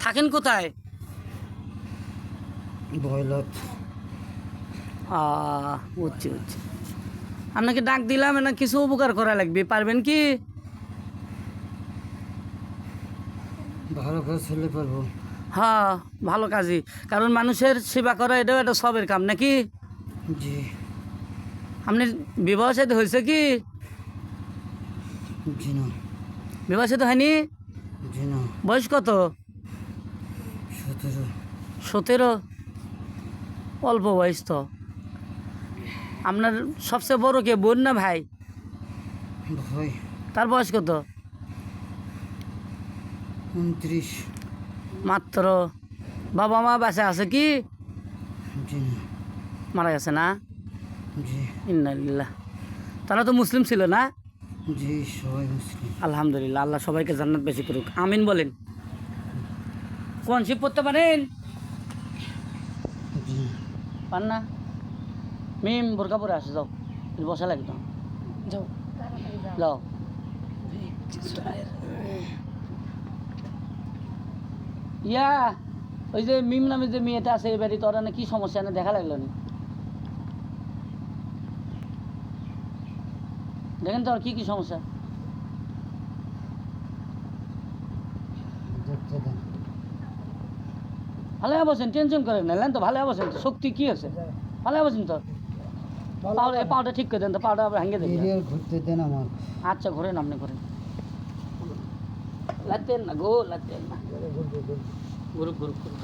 থাকেন কোথায়? ভয়লত। বুঝছি বুঝছি। আপনাকে ডাক দিলাম না, কিছু উপকার করা লাগবে, পারবেন কি? ভালো কাজ হলে পারবো। হ্যাঁ, ভালো কাজই, কারণ মানুষের সেবা করা এটাও একটা সবের কাম নাকি? জি। আপনার বিবাহ সাথে হয়েছে কি? জি না। বিবাহ সাথে হয়নি? জি না। বয়স কত? 17। 17? অল্প বয়স তো। আপনার সবচেয়ে বড় কে, বোন না ভাই? ভাই। তার বয়স কত? 29। মাত্র। বাবা মা বাসা আছে কি? জি না। মারা গেছে না? জি। ইন্নালিল্লাহ। তারা তো মুসলিম ছিল না? জি, সবাই মুসলিম। আলহামদুলিল্লাহ, আল্লাহ সবাইকে জান্নাত বেশি করুক, আমিন বলেন। কোন শিব পড়তে পারেন? জি। পান না? মিম বোরকা পরে আসে, যাও, বসা লাগতো, যাও যাও। ইয়া, ওই যে মিম নামে যে মেয়েটা আছে এই বাড়ি, তোরা না কি সমস্যা না দেখা লাগলো না? দেখেন তো আর কি কি সমস্যা। দেখতে দেন। ভালো বসেন, টেনশন করেন না, তো ভালো বসেন তো, শক্তি কি আছে, ভালো বসেন তো। পাউটা ঠিক করে দেন তো, পাউটা আবার ভেঙে দেন। এরিয়ার ঘুরতে দেন আমার। আচ্ছা, ঘোরেন, আপনি ঘোরেন, লাগতেন না গো, লাগতেন না, ঘুরুক ঘুরুক ঘুরুক।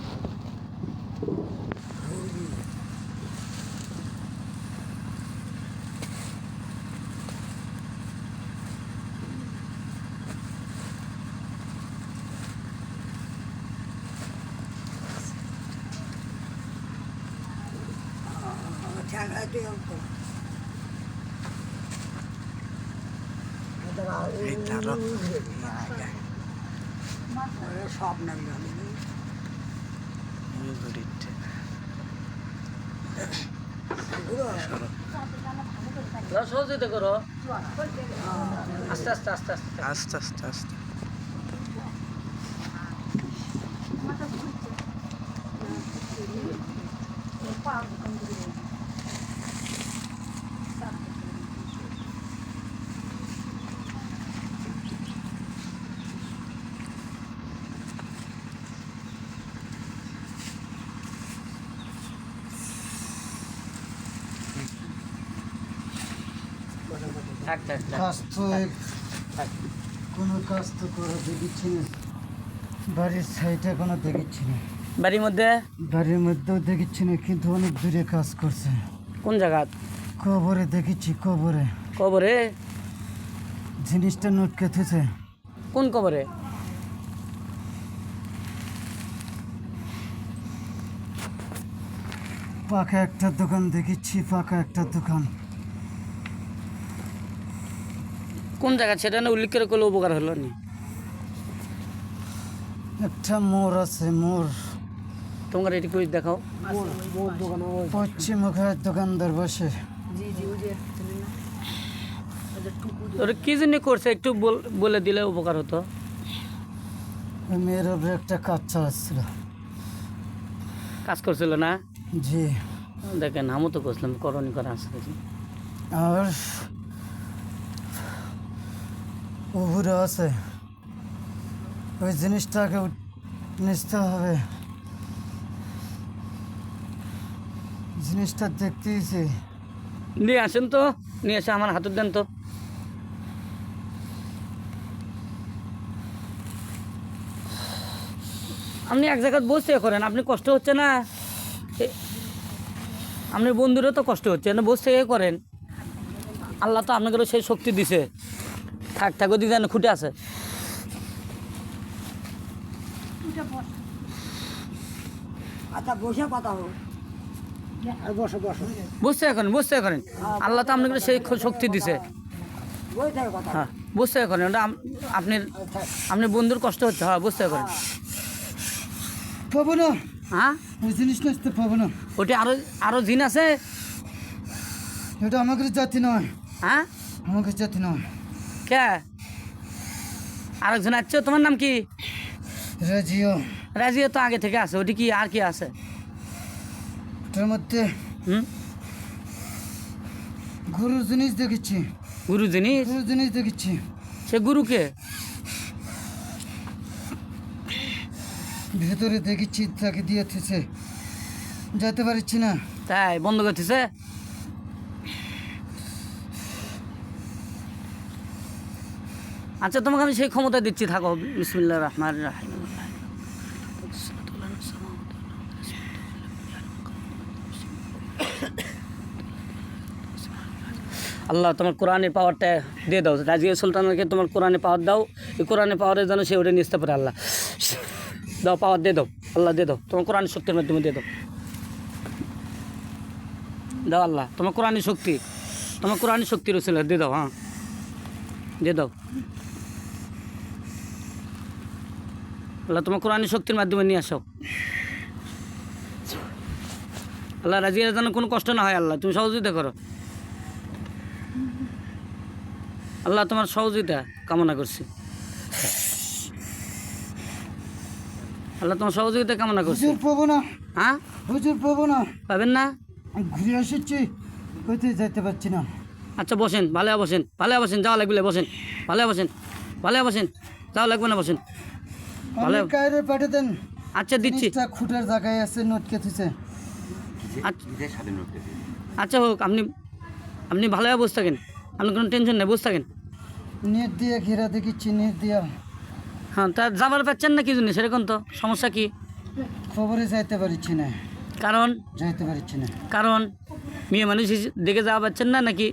সব নাম সহযোগিতা করো, আস্তে আস্তে আস্তে আস্তে আস্তে আস্তে আস্তে। থাক থাক থাক। কাজ তো কোনো কাজ তো করা দেখিচ্ছি না। বাড়ির সাইডে কোনো দেখিচ্ছি না। বাড়ির মধ্যে? বাড়ির মধ্যেও দেখিচ্ছি না, কিন্তু অনেক দূরে কাজ করছে। কোন জায়গা? কবরে দেখেছি, কবরে কবরে? জিনিসটা নটকে থেছে। কোন কবরে? পাকা একটা দোকান দেখেছি, পাকা একটা দোকান। কোন জায়গা সেটা না উল্লেখ করে করলে উপকার হলো নি। একটা মোড় আছে, মোড়। তোমার এটি কই দেখাও। পশ্চিম মুখের দোকানদার বসে। ওরা কি জন্য করছে একটু বলে দিলে উপকার হতো। ওই মেয়ের উপরে একটা কাজ চালাচ্ছিল। কাজ করছিল না? জি। দেখেন, আমিও তো করছিলাম, করণী করা আছে দেখি। আর উপরে আছে, ওই জিনিসটাকে নিতে হবে। জিনিসটা দেখতেইছি। নিয়ে আসেন তো, নিয়ে এসে আমার হাতে দেন তো। আপনি এক জায়গায় বসে করেন, আপনি কষ্ট হচ্ছে না? আপনার বন্ধুরও তো কষ্ট হচ্ছে না, বসে করেন। আল্লাহ তো আপনাকে সেই শক্তি দিছে। থাক থাক, ওদিকে যেন খুঁটে আছে। আচ্ছা, বসে কথা হোক। বসো বসো। বসে করেন, বসে করেন, আল্লাহ তো আপনাকে সেই শক্তি দিছে। হ্যাঁ, বসে করেন, ওটা আপনার বন্ধুর কষ্ট হচ্ছে। হ্যাঁ, বসে করেন। পাবো না। হ্যাঁ, ওই জিনিস নিতে পাবো না। ওটি আরো জিন আছে। এটা আমাদের জাতি নয়। হ্যাঁ, আমাদের জাতি নয়। কে আরেকজন আসছে? তোমার নাম কি? রাজিও রাজিয়া তো আগে থেকে আছে, ওটি কি আর কি আছে? ওটার মধ্যে হুম, গুরুর জিনিস দেখেছি, গুরু জিনিস। গুরুর জিনিস দেখেছি। সে গুরুকে ভেতরে দেখেছি, তাকে দিয়েছে, যেতে পারছি না। তাই বন্ধ করতেছে। আচ্ছা, তোমাকে আমি সেই ক্ষমতা দিচ্ছি, থাকো। বিসমিল্লাহির রহমানির রহিম। আল্লাহ তোমার কোরআনের পাওয়ারটা দিয়ে দাও, রাজিয়া সুলতানকে তোমার কোরআনে পাওয়ার দাও, এই কোরআনে পাওয়ারের যেন সে ওটা নিতে পারে। আল্লাহ দাও, পাওয়ার দিয়ে দাও, আল্লাহ দিয়ে দাও, তোমার কোরআনের শক্তির মাধ্যমে দিয়ে দাও। দাও আল্লাহ, তোমার কোরআনের শক্তি, তোমার কোরআনের শক্তি রয়েছিল, দিয়ে দাও। হ্যাঁ, দিয়ে দাও আল্লাহ, তোমার কোরআনের শক্তির মাধ্যমে নিয়ে আসো। আল্লাহ রাজিয়ার যেন কোনো কষ্ট না হয়, আল্লাহ তুমি সহযোগিতা করো। আল্লাহ তোমার সহযোগিতা কামনা করছি, আল্লাহ তোমার সহযোগিতা কামনা করছি। হুজুর পাবো না, হ্যাঁ, হুজুর পাবো না, পাবেন না? আমি ঘুরে এসেছি, কোথায় যেতে পারছি না। আচ্ছা বসেন, ভালো বসেন, ভালো বসেন, যাওয়া লাগবে, বসেন, ভালো বসেন, ভালো বসেন, যাওয়া লাগবে না, বসেন। ভালো, আপনি কায়রে পাঠিয়ে দেন। আচ্ছা দিচ্ছি। জিনিসটা খুঁটার জায়গায় আছে, নোট কেটেছে। আচ্ছা হোক, আপনি আপনি ভালোভাবে বসে থাকেন, আপনি কোনো টেনশন নেই, বসে থাকেন। নেট দিয়ে ঘেরা দেখেছি, নেট দিয়া। হ্যাঁ, তা যাবার পাচ্ছেন না কি জন্য, সেরকম তো সমস্যা কি? খবরে যাইতে পারছি না, কারণ যাইতে পারছি না। কারণ মেয়ে মানুষ দেখে যাওয়া পাচ্ছেন না নাকি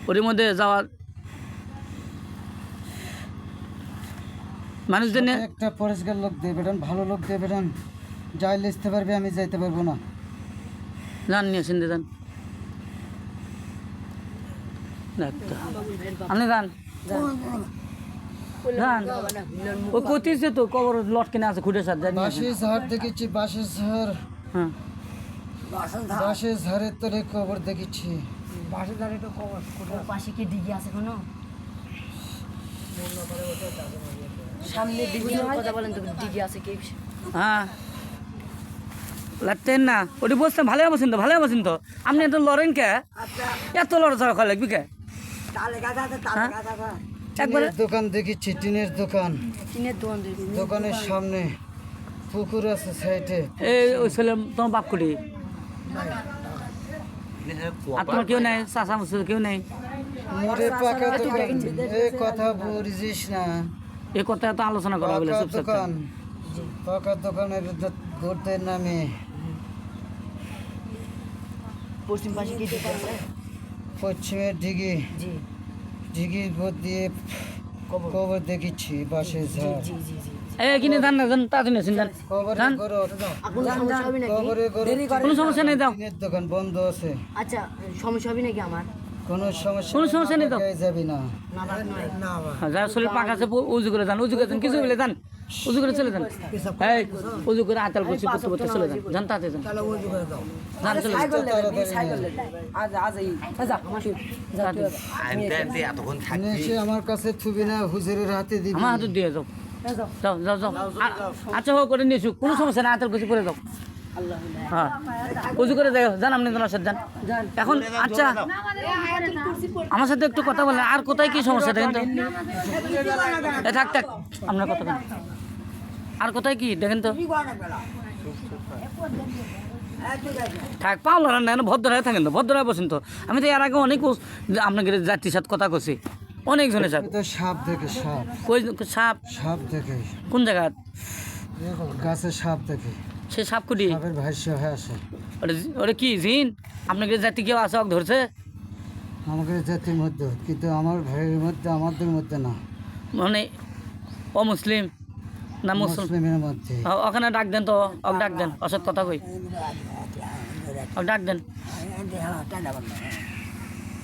ওর মধ্যে যাওয়ার মানুষদের নিয়ে? একটা পরিষ্কার লোক দিয়ে বেটান, ভালো লোক দিয়ে বেটান, যাই লিখতে পারবে, আমি যাইতে পারবো না। যান, নিয়ে শুনতে যান, আপনি যান যান। ওই কতিছে তো কবর লটকেনে আছে, খুঁটে সাথে যান। বাঁশের ঝাড় দেখেছি, বাঁশের ঝাড়, হ্যাঁ, বাঁশের ঝাড়ের তলে কবর দেখেছি। পাশে কি ডিগি আছে কোনো? সামনে ডিগি কথা বলেন তো, ডিগি আছে কি? হ্যাঁ, লাগতেন না ওটি বসতেন, ভালো বসেন তো, ভালো বসেন তো। আপনি এত লড়েন কে, এত লড়াচড়া করা লাগবি কে? হ্যাঁ? একবারে টিনের দোকান দেখেছি, টিনের দোকান, টিনের দোকান দেখি। দোকানের সামনে পুকুর আছে সাইডে। এই ওই ছেলে তোমার বাপ কুড়ি, আর তোমার কেউ নেই, চাষা মুসুর কেউ নেই? মোড়ে পাকা দোকান, এ কথা বুঝিস না। এ কথা তো আলোচনা করা বলে পাকা চুপচাপ দোকান, পাকা দোকানের ঘুরতে নামে। পশ্চিম পাশে কি ডিগি আছে? পশ্চিমের দিকে, জি ঢিগির ভোট দিয়ে কবর দেখেছি, বাঁশের ঝাড়। জি জি জি। এই কিনে যান না, যান তাড়াতাড়ি আসেন, যান কবরে যান। ঘর, আপনার সমস্যা হবে নাকি? কবরে ঘর, কোনো সমস্যা নেই, যাও। টিনের দোকান বন্ধ আছে, আচ্ছা, সমস্যা হবে নাকি আমার? কোনো সমস্যা কোনো সমস্যা নেই তো। জায়গায় যাবি না। না রাত নয়। হ্যাঁ, যার শরীর পাক আছে উজু করে যান, উজু করে যান, কিছু বলে যান, উজু করে চলে যান। এই উজু করে আতাল করছি করতে করতে চলে যান, যান তাতে যান, যান চলে যান তাড়াতাড়ি। এসে আমার কাছে থুবি না, হুজুরের হাতে দিবি। আমার হাতে দিয়ে যাও, যাও যাও যাও। আচ্ছা হোক, করে নিয়ে এসুক, কোনো সমস্যা না, আতাল করছি করে যাও। হ্যাঁ, উজু করে যাও, যান আপনি তোমার সাথে যান এখন। আচ্ছা, আমার সাথে একটু কথা বলেন, আর কোথায় কি সমস্যা দেখেন তো? থাক থাক, আপনার কথা বলেন, আর কোথায় কি দেখেন তো? থাক, পাও লড়ান না, ভদ্র হয়ে থাকেন তো, ভদ্র হয়ে বসেন তো। আমি তো এর আগে অনেক আপনাকে যাত্রীর সাথে কথা করছি, অনেকজনের সাথে। তো সাপ দেখে, সাপ, কই সাপ? সাপ দেখে, কোন জায়গা? গাছে সাপ দেখে, সে সাপ কুটি? সাপের ভাষ্য হয়ে আসে। ওটা কি জিন? আপনাকে জাতি কেউ আসে ধরছে? আমাদের জাতির মধ্যে, কিন্তু আমার ভাইয়ের মধ্যে, আমাদের মধ্যে না, মানে অমুসলিম না মুসলিম? মুসলিমের মধ্যে। ওখানে ডাক দেন তো, ওক ডাক দেন, অসৎ কথা কই, ওক ডাক দেন।